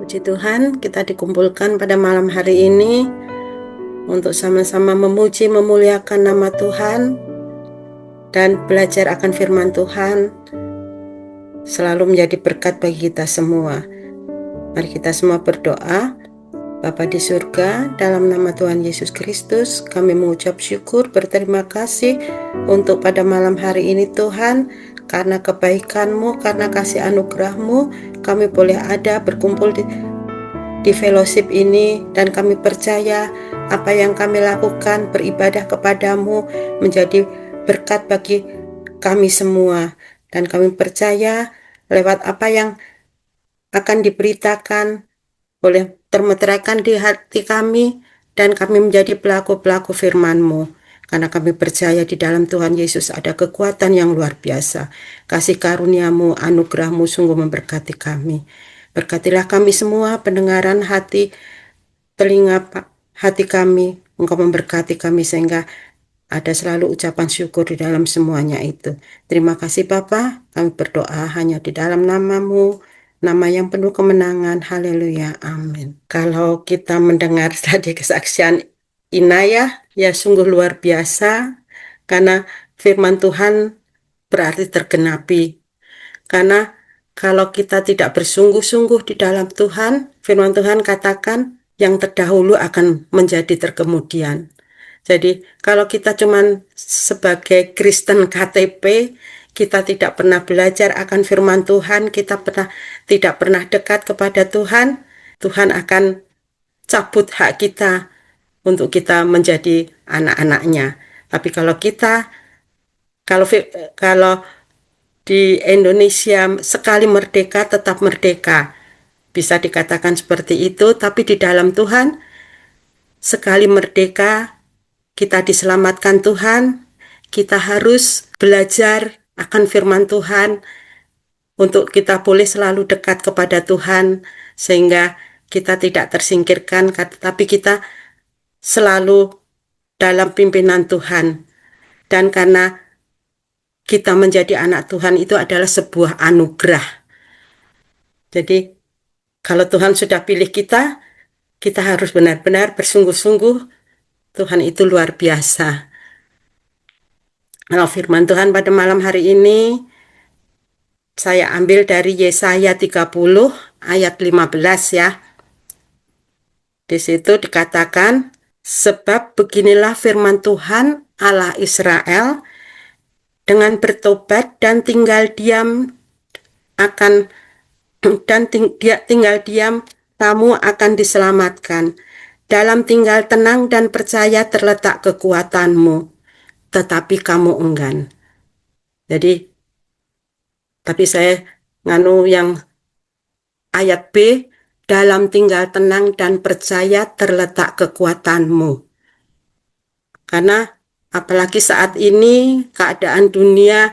Puji Tuhan, kita dikumpulkan pada malam hari ini untuk sama-sama memuji, memuliakan nama Tuhan, dan belajar akan firman Tuhan selalu menjadi berkat bagi kita semua. Mari kita semua berdoa. Bapa di surga, dalam nama Tuhan Yesus Kristus, kami mengucap syukur, berterima kasih untuk pada malam hari ini Tuhan, karena kebaikan-Mu, karena kasih anugerah-Mu, kami boleh ada berkumpul di fellowship ini, dan kami percaya apa yang kami lakukan beribadah kepadamu menjadi berkat bagi kami semua, dan kami percaya lewat apa yang akan diberitakan boleh termeteraikan di hati kami, dan kami menjadi pelaku-pelaku firman-Mu, karena kami percaya di dalam Tuhan Yesus ada kekuatan yang luar biasa. Kasih karunia-Mu, anugerah-Mu sungguh memberkati kami. Berkatilah kami semua, pendengaran hati, telinga hati kami. Engkau memberkati kami sehingga ada selalu ucapan syukur di dalam semuanya itu. Terima kasih Bapa, kami berdoa hanya di dalam nama-Mu, nama yang penuh kemenangan. Haleluya, amin. Kalau kita mendengar tadi kesaksian Inayah, ya sungguh luar biasa, karena firman Tuhan berarti tergenapi. Karena kalau kita tidak bersungguh-sungguh di dalam Tuhan, firman Tuhan katakan yang terdahulu akan menjadi terkemudian. Jadi kalau kita cuman sebagai Kristen KTP, kita tidak pernah belajar akan firman Tuhan, kita tidak pernah dekat kepada Tuhan, Tuhan akan cabut hak kita untuk kita menjadi anak-anaknya. Tapi kalau kalau di Indonesia sekali merdeka tetap merdeka, bisa dikatakan seperti itu. Tapi di dalam Tuhan, sekali merdeka kita diselamatkan Tuhan, kita harus belajar akan firman Tuhan untuk kita boleh selalu dekat kepada Tuhan, sehingga kita tidak tersingkirkan, tapi kita selalu dalam pimpinan Tuhan. Dan karena kita menjadi anak Tuhan itu adalah sebuah anugerah. Jadi kalau Tuhan sudah pilih kita, kita harus benar-benar bersungguh-sungguh. Tuhan itu luar biasa. Kalau firman Tuhan pada malam hari ini, saya ambil dari Yesaya 30 ayat 15 ya. Di situ dikatakan, sebab beginilah firman Tuhan Allah Israel, dengan bertobat dan tinggal diam akan tinggal diam kamu akan diselamatkan. Dalam tinggal tenang dan percaya terletak kekuatanmu, tetapi kamu enggan. Jadi, tapi saya nganu yang ayat B, dalam tinggal tenang dan percaya terletak kekuatanmu. Karena apalagi saat ini keadaan dunia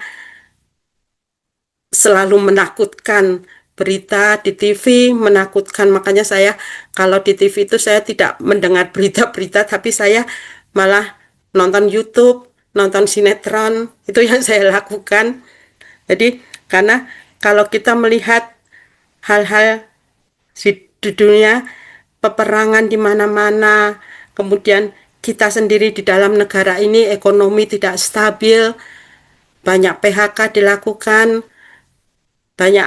selalu menakutkan, berita di TV menakutkan. Makanya saya kalau di TV itu saya tidak mendengar berita-berita, tapi saya malah nonton YouTube, nonton sinetron, itu yang saya lakukan. Jadi karena kalau kita melihat hal-hal di dunia, peperangan di mana-mana, kemudian kita sendiri di dalam negara ini ekonomi tidak stabil, banyak PHK dilakukan, banyak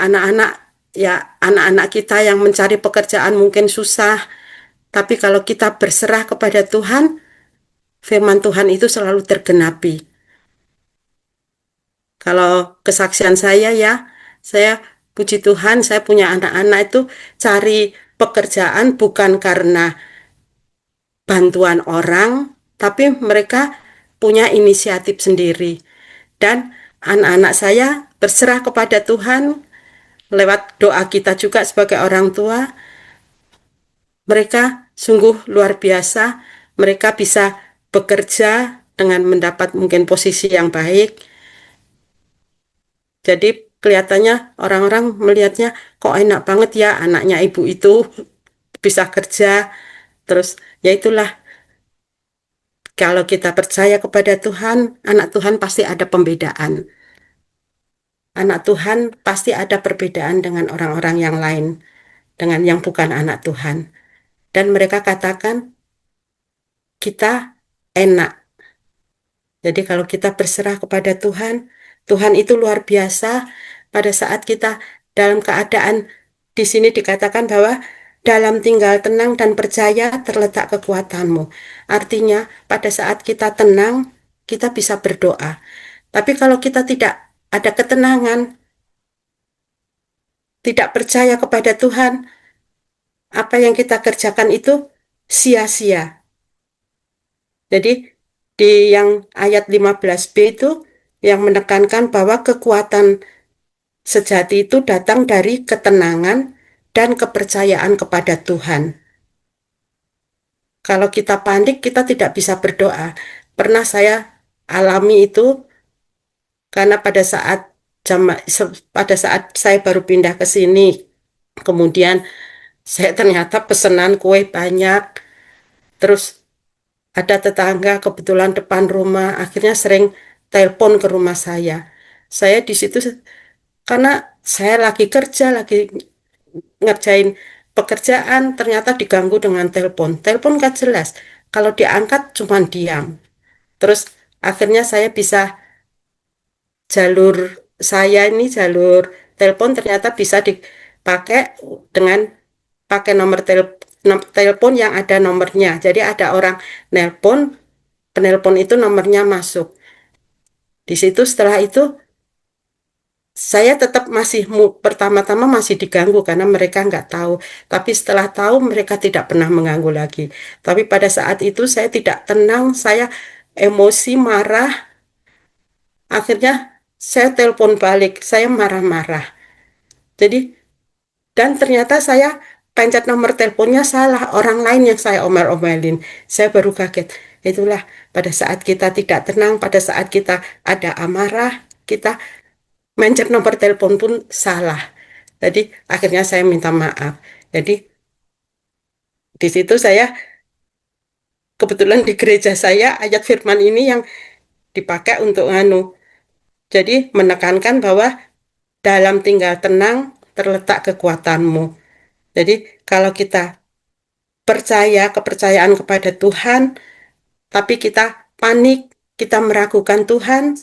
anak-anak kita yang mencari pekerjaan mungkin susah. Tapi kalau kita berserah kepada Tuhan, firman Tuhan itu selalu tergenapi. Kalau kesaksian saya ya, saya puji Tuhan, saya punya anak-anak itu cari pekerjaan bukan karena bantuan orang, tapi mereka punya inisiatif sendiri. Dan anak-anak saya berserah kepada Tuhan lewat doa kita juga sebagai orang tua. Mereka sungguh luar biasa. Mereka bisa bekerja dengan mendapat mungkin posisi yang baik. Jadi kelihatannya orang-orang melihatnya kok enak banget ya anaknya ibu itu bisa kerja. Terus ya itulah, kalau kita percaya kepada Tuhan, anak Tuhan pasti ada pembedaan. Anak Tuhan pasti ada perbedaan dengan orang-orang yang lain. dengan yang bukan anak Tuhan. Dan mereka katakan kita enak. Jadi kalau kita berserah kepada Tuhan, Tuhan itu luar biasa. Pada saat kita dalam keadaan di sini dikatakan bahwa dalam tinggal tenang dan percaya terletak kekuatanmu. Artinya pada saat kita tenang, kita bisa berdoa. Tapi kalau kita tidak ada ketenangan, tidak percaya kepada Tuhan, apa yang kita kerjakan itu sia-sia. Jadi di yang ayat 15b itu yang menekankan bahwa kekuatan sejati itu datang dari ketenangan dan kepercayaan kepada Tuhan. Kalau kita panik, kita tidak bisa berdoa. Pernah saya alami itu karena pada saat saya baru pindah ke sini, kemudian saya ternyata pesanan kue banyak, terus ada tetangga kebetulan depan rumah, akhirnya sering telepon ke rumah saya. Saya di situ karena saya lagi kerja, lagi ngerjain pekerjaan, ternyata diganggu dengan telepon. Telepon kan jelas, kalau diangkat cuma diam. Terus akhirnya saya bisa jalur jalur telepon ternyata bisa dipakai dengan pakai telepon yang ada nomornya. Jadi ada orang nelpon, penelpon itu nomornya masuk. Di situ setelah itu saya tetap pertama-tama masih diganggu karena mereka nggak tahu. Tapi setelah tahu mereka tidak pernah mengganggu lagi. Tapi pada saat itu saya tidak tenang, saya emosi, marah. Akhirnya saya telepon balik, saya marah-marah. Jadi dan ternyata saya pencet nomor teleponnya salah, orang lain yang saya omel-omelin. Saya baru kaget. Itulah pada saat kita tidak tenang, pada saat kita ada amarah, kita mencet nomor telepon pun salah. Jadi akhirnya saya minta maaf. Jadi di situ saya kebetulan di gereja saya ayat firman ini yang dipakai untuk Jadi menekankan bahwa dalam tinggal tenang terletak kekuatanmu. Jadi kalau kita percaya kepercayaan kepada Tuhan, tapi kita panik, kita meragukan Tuhan,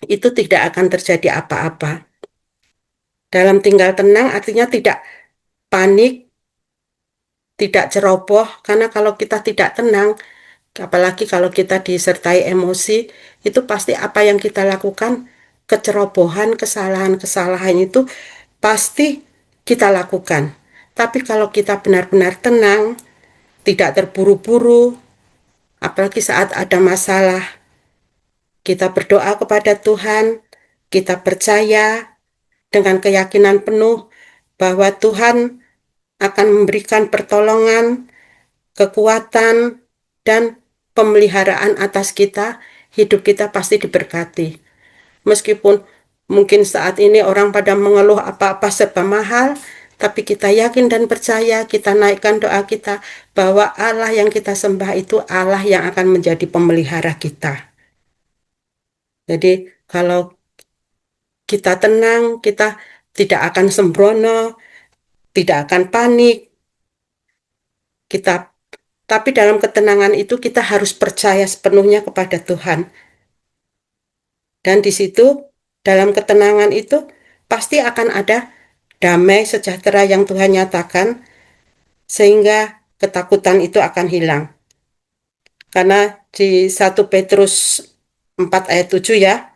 itu tidak akan terjadi apa-apa. Dalam tinggal tenang artinya tidak panik, tidak ceroboh, karena kalau kita tidak tenang, apalagi kalau kita disertai emosi, itu pasti apa yang kita lakukan, kecerobohan, kesalahan-kesalahan itu pasti kita lakukan. Tapi kalau kita benar-benar tenang, tidak terburu-buru, apalagi saat ada masalah, kita berdoa kepada Tuhan, kita percaya dengan keyakinan penuh bahwa Tuhan akan memberikan pertolongan, kekuatan, dan pemeliharaan atas kita, hidup kita pasti diberkati. Meskipun mungkin saat ini orang pada mengeluh apa-apa serba mahal, tapi kita yakin dan percaya, kita naikkan doa kita bahwa Allah yang kita sembah itu Allah yang akan menjadi pemelihara kita. Jadi kalau kita tenang, kita tidak akan sembrono, tidak akan panik, kita tapi dalam ketenangan itu kita harus percaya sepenuhnya kepada Tuhan. Dan di situ dalam ketenangan itu pasti akan ada damai sejahtera yang Tuhan nyatakan sehingga ketakutan itu akan hilang. Karena di 1 Petrus 4 ayat 7 ya.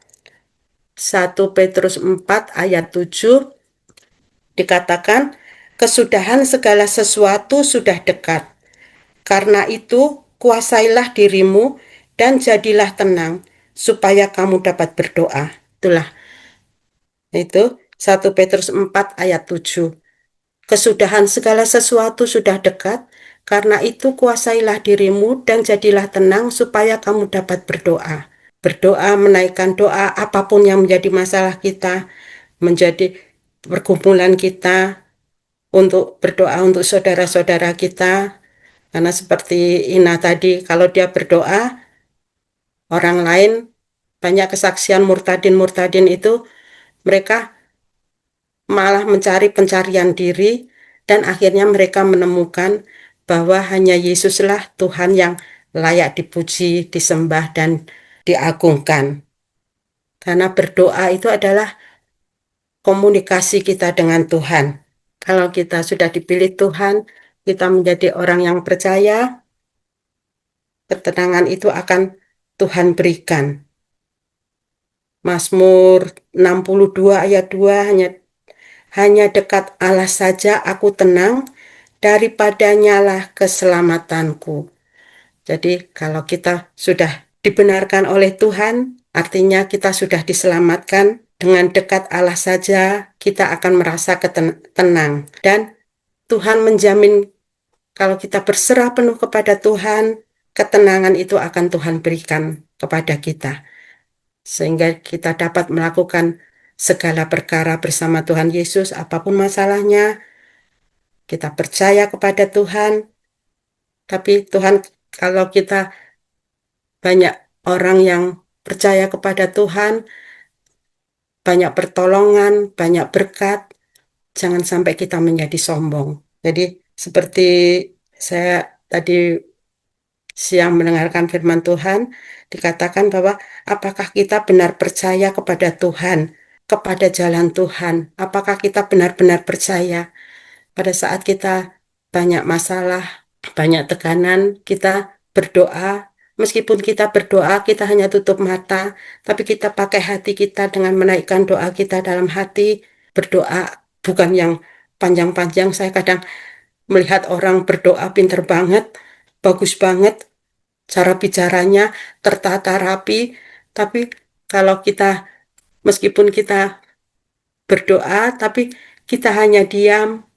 1 Petrus 4 ayat 7 dikatakan kesudahan segala sesuatu sudah dekat. Karena itu kuasailah dirimu dan jadilah tenang supaya kamu dapat berdoa. Itulah itu 1 Petrus 4 ayat 7. Kesudahan segala sesuatu sudah dekat, karena itu kuasailah dirimu dan jadilah tenang supaya kamu dapat berdoa. Berdoa, menaikkan doa, apapun yang menjadi masalah kita, menjadi pergumulan kita, untuk berdoa untuk saudara-saudara kita. Karena seperti Ina tadi, kalau dia berdoa, orang lain, banyak kesaksian murtadin-murtadin itu, mereka malah mencari pencarian diri, Dan akhirnya mereka menemukan bahwa hanya Yesuslah Tuhan yang layak dipuji, disembah, dan diagungkan. Karena berdoa itu adalah komunikasi kita dengan Tuhan. Kalau kita sudah dipilih Tuhan, kita menjadi orang yang percaya, ketenangan itu akan Tuhan berikan. Mazmur 62 ayat 2, hanya dekat Allah saja aku tenang, daripadanya lah keselamatanku. Jadi kalau kita sudah dibenarkan oleh Tuhan, artinya kita sudah diselamatkan. Dengan dekat Allah saja kita akan merasa tenang. Dan Tuhan menjamin kalau kita berserah penuh kepada Tuhan, ketenangan itu akan Tuhan berikan kepada kita. Sehingga kita dapat melakukan segala perkara bersama Tuhan Yesus, apapun masalahnya, kita percaya kepada Tuhan. Tapi Tuhan, kalau kita banyak orang yang percaya kepada Tuhan, banyak pertolongan, banyak berkat, jangan sampai kita menjadi sombong. Jadi seperti saya tadi siang mendengarkan firman Tuhan, dikatakan bahwa apakah kita benar percaya kepada Tuhan, kepada jalan Tuhan, apakah kita benar-benar percaya pada saat kita banyak masalah, banyak tekanan, kita berdoa. Meskipun kita berdoa, kita hanya tutup mata, tapi kita pakai hati kita dengan menaikkan doa kita dalam hati, berdoa bukan yang panjang-panjang. Saya kadang melihat orang berdoa pinter banget, bagus banget, cara bicaranya tertata rapi, tapi kalau kita, meskipun kita berdoa, tapi kita hanya diam,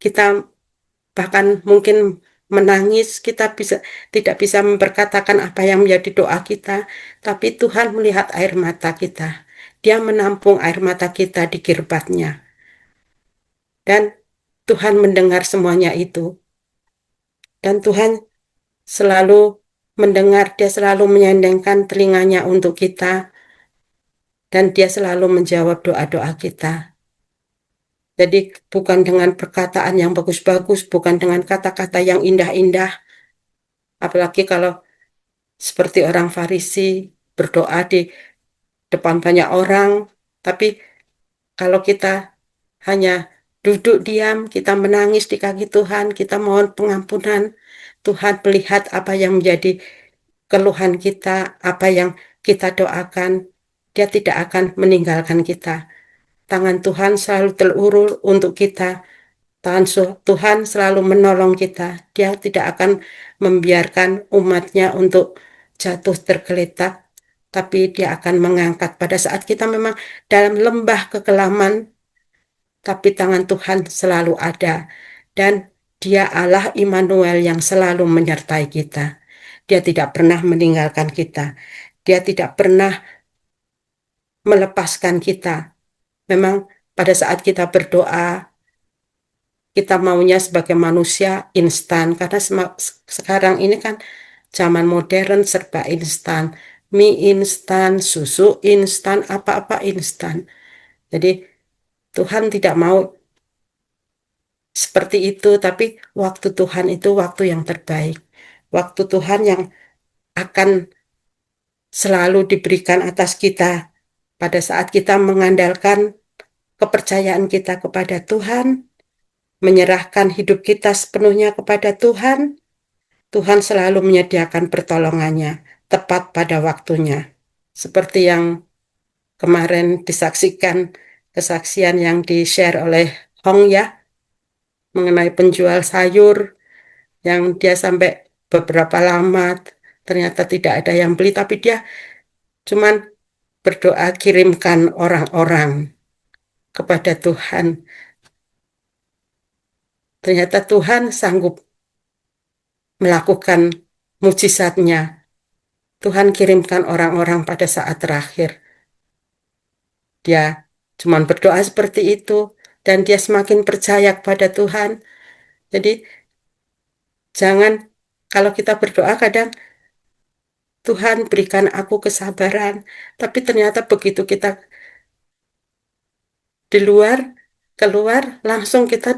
kita bahkan mungkin menangis, kita tidak bisa memperkatakan apa yang menjadi doa kita, tapi Tuhan melihat air mata kita. Dia menampung air mata kita di kirbatnya. Dan Tuhan mendengar semuanya itu. Dan Tuhan selalu mendengar, dia selalu menyandangkan telinganya untuk kita, dan dia selalu menjawab doa-doa kita. Jadi bukan dengan perkataan yang bagus-bagus, bukan dengan kata-kata yang indah-indah, apalagi kalau seperti orang Farisi berdoa di depan banyak orang, tapi kalau kita hanya duduk diam, kita menangis di kaki Tuhan, kita mohon pengampunan, Tuhan melihat apa yang menjadi keluhan kita, apa yang kita doakan, dia tidak akan meninggalkan kita. Tangan Tuhan selalu terulur untuk kita. Tuhan selalu menolong kita. Dia tidak akan membiarkan umatnya untuk jatuh tergeletak, tapi dia akan mengangkat pada saat kita memang dalam lembah kekelaman, tapi tangan Tuhan selalu ada. Dan dia Allah Immanuel yang selalu menyertai kita. Dia tidak pernah meninggalkan kita. Dia tidak pernah melepaskan kita. Memang pada saat kita berdoa, kita maunya sebagai manusia instan. Karena sekarang ini kan zaman modern serba instan. Mie instan, susu instan, apa-apa instan. Jadi Tuhan tidak mau seperti itu, tapi waktu Tuhan itu waktu yang terbaik. Waktu Tuhan yang akan selalu diberikan atas kita pada saat kita mengandalkan kepercayaan kita kepada Tuhan, menyerahkan hidup kita sepenuhnya kepada Tuhan. Tuhan selalu menyediakan pertolongannya tepat pada waktunya. Seperti yang kemarin disaksikan, kesaksian yang di-share oleh Hong ya, mengenai penjual sayur yang dia sampai beberapa lama ternyata tidak ada yang beli, tapi dia cuman berdoa kirimkan orang-orang kepada Tuhan. Ternyata Tuhan sanggup melakukan mujizatnya. Tuhan kirimkan orang-orang pada saat terakhir. Dia cuma berdoa seperti itu, dan dia semakin percaya kepada Tuhan. Jadi jangan, kalau kita berdoa kadang, Tuhan berikan aku kesabaran, tapi ternyata begitu kita di luar, keluar, langsung kita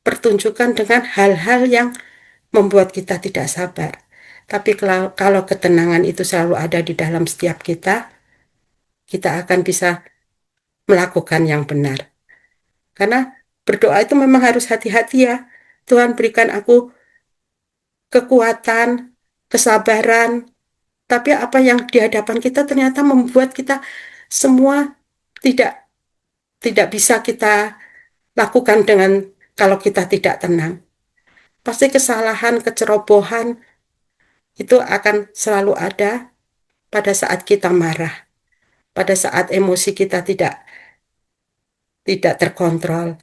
pertunjukan dengan hal-hal yang membuat kita tidak sabar. Tapi kalau ketenangan itu selalu ada di dalam setiap kita, kita akan bisa melakukan yang benar. Karena berdoa itu memang harus hati-hati ya. Tuhan berikan aku kekuatan, kesabaran, tapi apa yang di hadapan kita ternyata membuat kita semua tidak tidak bisa kita lakukan dengan kalau kita tidak tenang. Pasti kesalahan, kecerobohan itu akan selalu ada pada saat kita marah, pada saat emosi kita tidak terkontrol.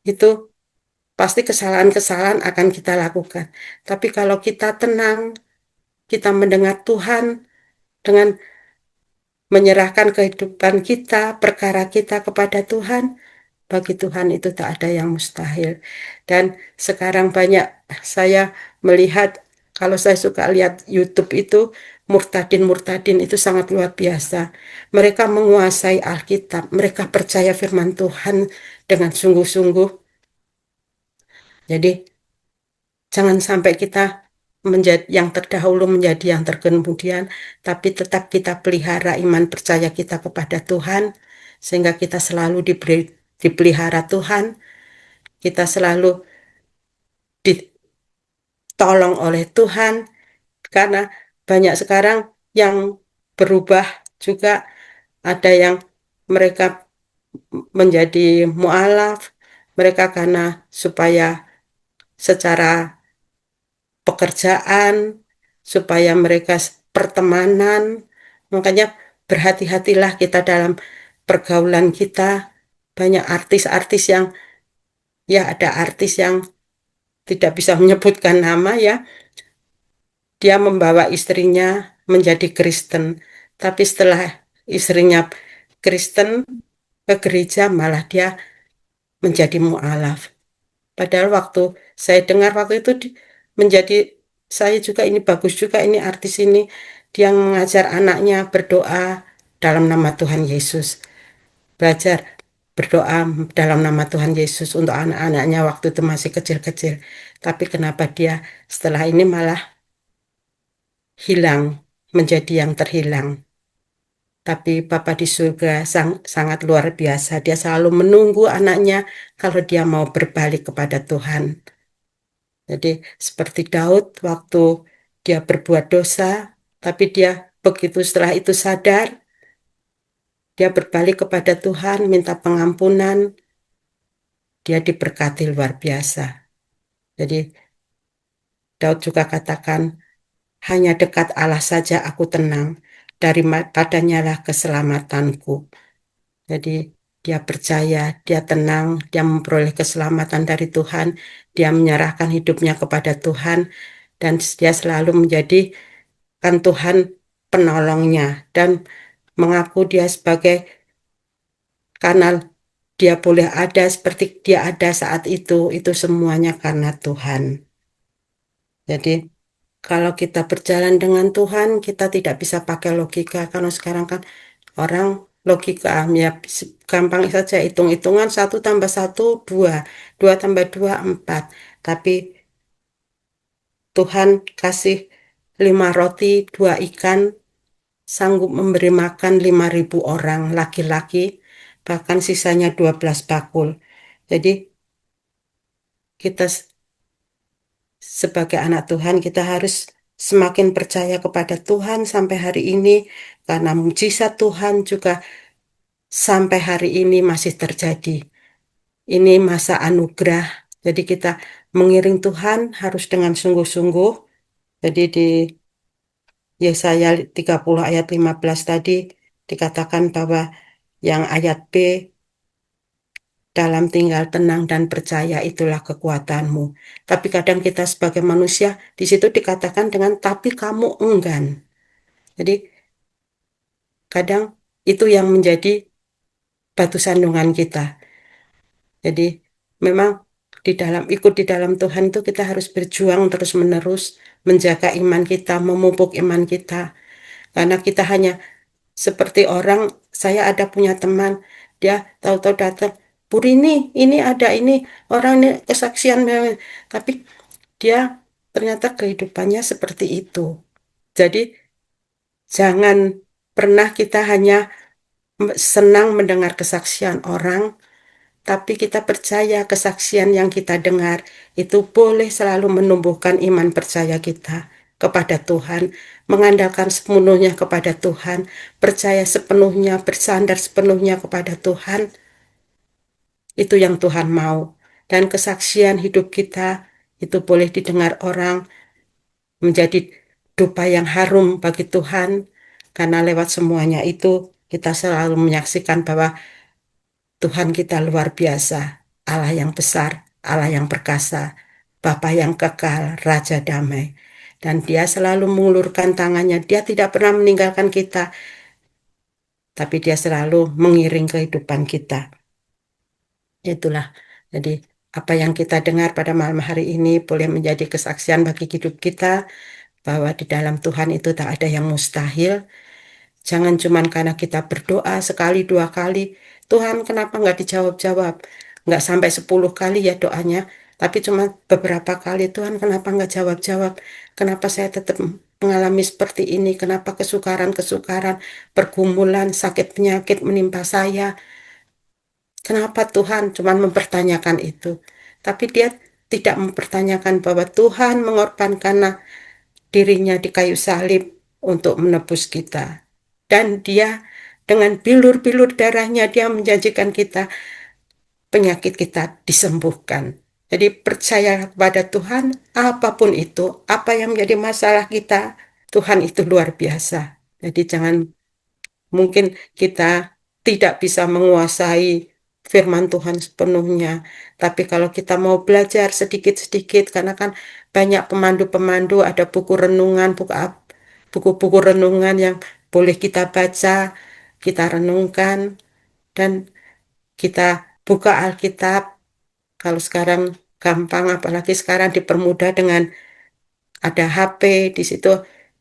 Itu pasti kesalahan-kesalahan akan kita lakukan. Tapi kalau kita tenang, kita mendengar Tuhan dengan menyerahkan kehidupan kita, perkara kita kepada Tuhan, bagi Tuhan itu tak ada yang mustahil. Dan sekarang banyak saya melihat, kalau saya suka lihat YouTube itu, murtadin-murtadin itu sangat luar biasa. Mereka menguasai Alkitab, mereka percaya firman Tuhan dengan sungguh-sungguh. Jadi jangan sampai kita menjadi yang terdahulu menjadi yang terkemudian, tapi tetap kita pelihara iman percaya kita kepada Tuhan, sehingga kita selalu dipelihara Tuhan, kita selalu ditolong oleh Tuhan, karena banyak sekarang yang berubah juga, ada yang mereka menjadi mualaf, mereka karena supaya secara pekerjaan, supaya mereka pertemanan. Makanya berhati-hatilah kita dalam pergaulan kita. Banyak artis-artis yang, ya ada artis yang tidak bisa menyebutkan nama ya, dia membawa istrinya menjadi Kristen. Tapi setelah istrinya Kristen ke gereja malah dia menjadi mualaf. Padahal waktu saya dengar waktu itu menjadi saya juga ini bagus juga ini artis ini, dia mengajar anaknya berdoa dalam nama Tuhan Yesus. Belajar berdoa dalam nama Tuhan Yesus untuk anak-anaknya waktu itu masih kecil-kecil. Tapi kenapa dia setelah ini malah hilang, menjadi yang terhilang. Tapi Bapa di surga sangat luar biasa. Dia selalu menunggu anaknya kalau dia mau berbalik kepada Tuhan. Jadi seperti Daud waktu dia berbuat dosa, tapi dia begitu setelah itu sadar, dia berbalik kepada Tuhan, minta pengampunan, dia diberkati luar biasa. Jadi Daud juga katakan, hanya dekat Allah saja aku tenang, daripadanya lah keselamatanku. Jadi dia percaya, dia tenang, dia memperoleh keselamatan dari Tuhan, dia menyerahkan hidupnya kepada Tuhan, dan dia selalu menjadikan Tuhan penolongnya, dan mengaku dia sebagai kanal, dia boleh ada seperti dia ada saat itu semuanya karena Tuhan. Jadi kalau kita berjalan dengan Tuhan, kita tidak bisa pakai logika, karena sekarang kan orang logika ya gampang saja, hitung-hitungan 1 tambah 1 2, 2 tambah 2 4. Tapi Tuhan kasih 5 roti 2 ikan, sanggup memberi makan 5.000 orang laki-laki, bahkan sisanya 12 bakul. Jadi kita sebagai anak Tuhan, kita harus semakin percaya kepada Tuhan sampai hari ini, karena mujizat Tuhan juga sampai hari ini masih terjadi. Ini masa anugerah, jadi kita mengiring Tuhan harus dengan sungguh-sungguh. Jadi di Yesaya 30 ayat 15 tadi dikatakan bahwa yang ayat B, dalam tinggal tenang dan percaya itulah kekuatanmu. Tapi kadang kita sebagai manusia, di situ dikatakan dengan tapi kamu enggan. Jadi kadang itu yang menjadi batu sandungan kita. Jadi memang ikut di dalam Tuhan itu kita harus berjuang terus-menerus menjaga iman kita, memupuk iman kita. Karena kita hanya seperti orang, saya ada punya teman, dia tahu-tahu datang, Bu Rini, ini ada ini orang ini kesaksian, tapi dia ternyata kehidupannya seperti itu. Jadi jangan pernah kita hanya senang mendengar kesaksian orang, tapi kita percaya kesaksian yang kita dengar itu boleh selalu menumbuhkan iman percaya kita kepada Tuhan, mengandalkan sepenuhnya kepada Tuhan, percaya sepenuhnya, bersandar sepenuhnya kepada Tuhan. Itu yang Tuhan mau. Dan kesaksian hidup kita itu boleh didengar orang, menjadi dupa yang harum bagi Tuhan, karena lewat semuanya itu kita selalu menyaksikan bahwa Tuhan kita luar biasa, Allah yang besar, Allah yang perkasa, Bapa yang kekal, Raja damai. Dan dia selalu mengulurkan tangannya, dia tidak pernah meninggalkan kita, tapi dia selalu mengiring kehidupan kita. Itulah, jadi apa yang kita dengar pada malam hari ini boleh menjadi kesaksian bagi hidup kita, bahwa di dalam Tuhan itu tak ada yang mustahil. Jangan cuman karena kita berdoa sekali dua kali, Tuhan kenapa nggak dijawab-jawab? Nggak sampai 10 kali ya doanya, tapi cuma beberapa kali, Tuhan kenapa nggak jawab-jawab? Kenapa saya tetap mengalami seperti ini? Kenapa kesukaran-kesukaran, pergumulan, sakit penyakit menimpa saya? Kenapa Tuhan cuma mempertanyakan itu? Tapi dia tidak mempertanyakan bahwa Tuhan mengorbankan dirinya di kayu salib untuk menebus kita. Dan dia dengan bilur-bilur darahnya dia menjanjikan kita penyakit kita disembuhkan. Jadi percaya kepada Tuhan, apapun itu, apa yang menjadi masalah kita, Tuhan itu luar biasa. Jadi jangan, mungkin kita tidak bisa menguasai firman Tuhan sepenuhnya, tapi kalau kita mau belajar sedikit-sedikit, karena kan banyak pemandu-pemandu, ada buku renungan, buku-buku renungan yang boleh kita baca, kita renungkan, dan kita buka Alkitab. Kalau sekarang gampang, apalagi sekarang dipermudah dengan ada HP, di situ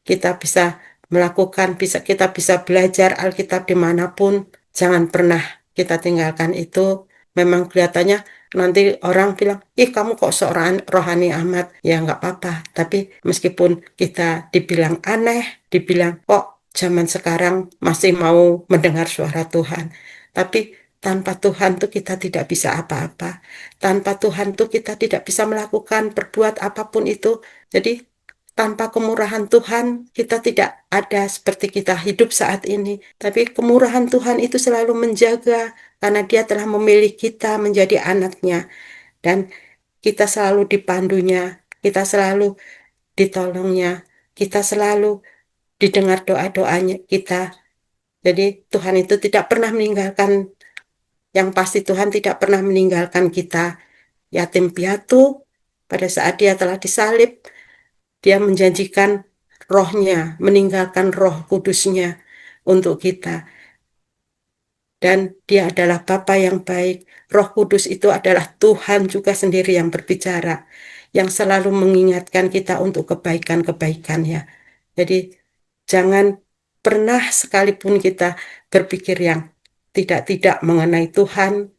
kita bisa melakukan, kita bisa belajar Alkitab dimanapun. Jangan pernah kita tinggalkan itu. Memang kelihatannya nanti orang bilang, ih kamu kok seorang rohani amat. Ya nggak apa-apa. Tapi meskipun kita dibilang aneh, dibilang kok zaman sekarang masih mau mendengar suara Tuhan. Tapi tanpa Tuhan tuh kita tidak bisa apa-apa. Tanpa Tuhan tuh kita tidak bisa melakukan, berbuat apapun itu. Jadi tanpa kemurahan Tuhan, kita tidak ada seperti kita hidup saat ini. Tapi kemurahan Tuhan itu selalu menjaga, karena Dia telah memilih kita menjadi anaknya. Dan kita selalu dipandunya, kita selalu ditolongnya, kita selalu didengar doa-doanya kita. Jadi Tuhan itu tidak pernah meninggalkan, yang pasti Tuhan tidak pernah meninggalkan kita yatim piatu. Pada saat Dia telah disalib, Dia menjanjikan rohnya, meninggalkan roh kudusnya untuk kita. Dan dia adalah Bapa yang baik. Roh Kudus itu adalah Tuhan juga sendiri yang berbicara, yang selalu mengingatkan kita untuk kebaikan-kebaikannya. Jadi jangan pernah sekalipun kita berpikir yang tidak-tidak mengenai Tuhan,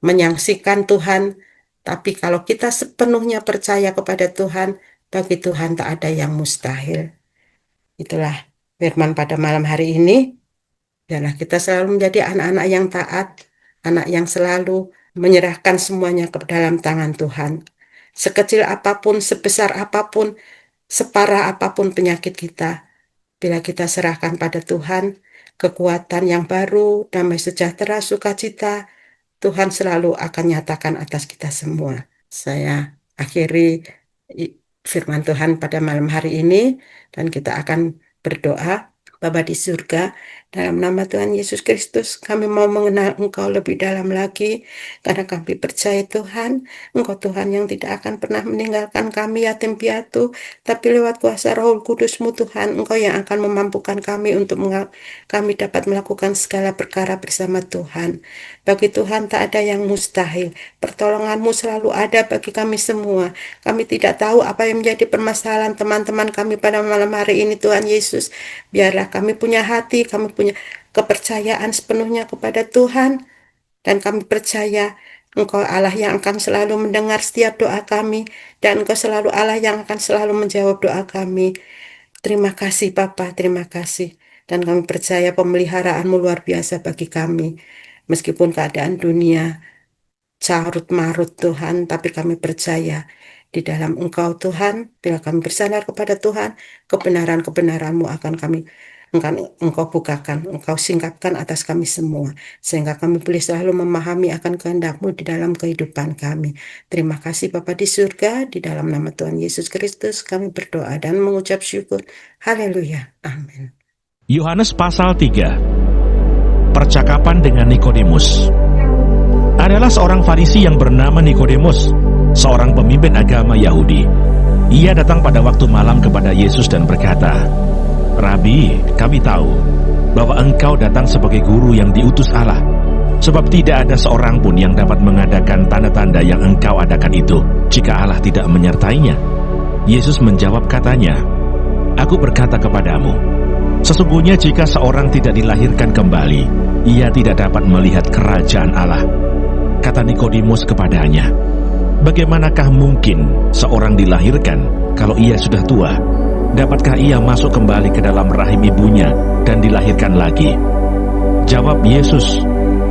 menyaksikan Tuhan. Tapi kalau kita sepenuhnya percaya kepada Tuhan, bagi Tuhan tak ada yang mustahil. Itulah firman pada malam hari ini. Biarlah kita selalu menjadi anak-anak yang taat, anak yang selalu menyerahkan semuanya ke dalam tangan Tuhan. Sekecil apapun, sebesar apapun, separah apapun penyakit kita, bila kita serahkan pada Tuhan, kekuatan yang baru, damai sejahtera, sukacita, Tuhan selalu akan nyatakan atas kita semua. Saya akhiri firman Tuhan pada malam hari ini, dan kita akan berdoa. Bapa di surga, dalam nama Tuhan Yesus Kristus, kami mau mengenal Engkau lebih dalam lagi, karena kami percaya Tuhan, Engkau Tuhan yang tidak akan pernah meninggalkan kami yatim piatu, tapi lewat kuasa Roh Kudus-Mu Tuhan, Engkau yang akan memampukan kami untuk kami dapat melakukan segala perkara bersama Tuhan. Bagi Tuhan tak ada yang mustahil, pertolongan-Mu selalu ada bagi kami semua. Kami tidak tahu apa yang menjadi permasalahan teman-teman kami pada malam hari ini, Tuhan Yesus. Biarlah kami punya hati, kami punya kepercayaan sepenuhnya kepada Tuhan. Dan kami percaya Engkau Allah yang akan selalu mendengar setiap doa kami, dan Engkau selalu Allah yang akan selalu menjawab doa kami. Terima kasih Bapa, terima kasih. Dan kami percaya pemeliharaanmu luar biasa bagi kami. Meskipun keadaan dunia carut marut Tuhan, tapi kami percaya di dalam Engkau Tuhan. Bila kami bersandar kepada Tuhan, kebenaran-kebenaran-Mu Engkau bukakan, Engkau singkapkan atas kami semua, sehingga kami boleh selalu memahami akan kehendak-Mu di dalam kehidupan kami. Terima kasih Bapa di surga, di dalam nama Tuhan Yesus Kristus kami berdoa dan mengucap syukur. Haleluya. Amin. Yohanes pasal 3. Percakapan dengan Nikodemus. Adalah seorang Farisi yang bernama Nikodemus, seorang pemimpin agama Yahudi. Ia datang pada waktu malam kepada Yesus dan berkata, "Rabi, kami tahu bahwa engkau datang sebagai guru yang diutus Allah, sebab tidak ada seorang pun yang dapat mengadakan tanda-tanda yang engkau adakan itu, jika Allah tidak menyertainya." Yesus menjawab katanya, "Aku berkata kepadamu, sesungguhnya jika seorang tidak dilahirkan kembali, ia tidak dapat melihat kerajaan Allah." Kata Nikodemus kepadanya, "Bagaimanakah mungkin seorang dilahirkan kalau ia sudah tua? Dapatkah ia masuk kembali ke dalam rahim ibunya dan dilahirkan lagi?" Jawab Yesus,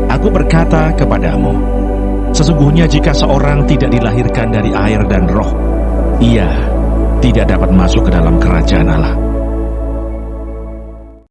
"Aku berkata kepadamu, sesungguhnya jika seorang tidak dilahirkan dari air dan roh, ia tidak dapat masuk ke dalam kerajaan Allah.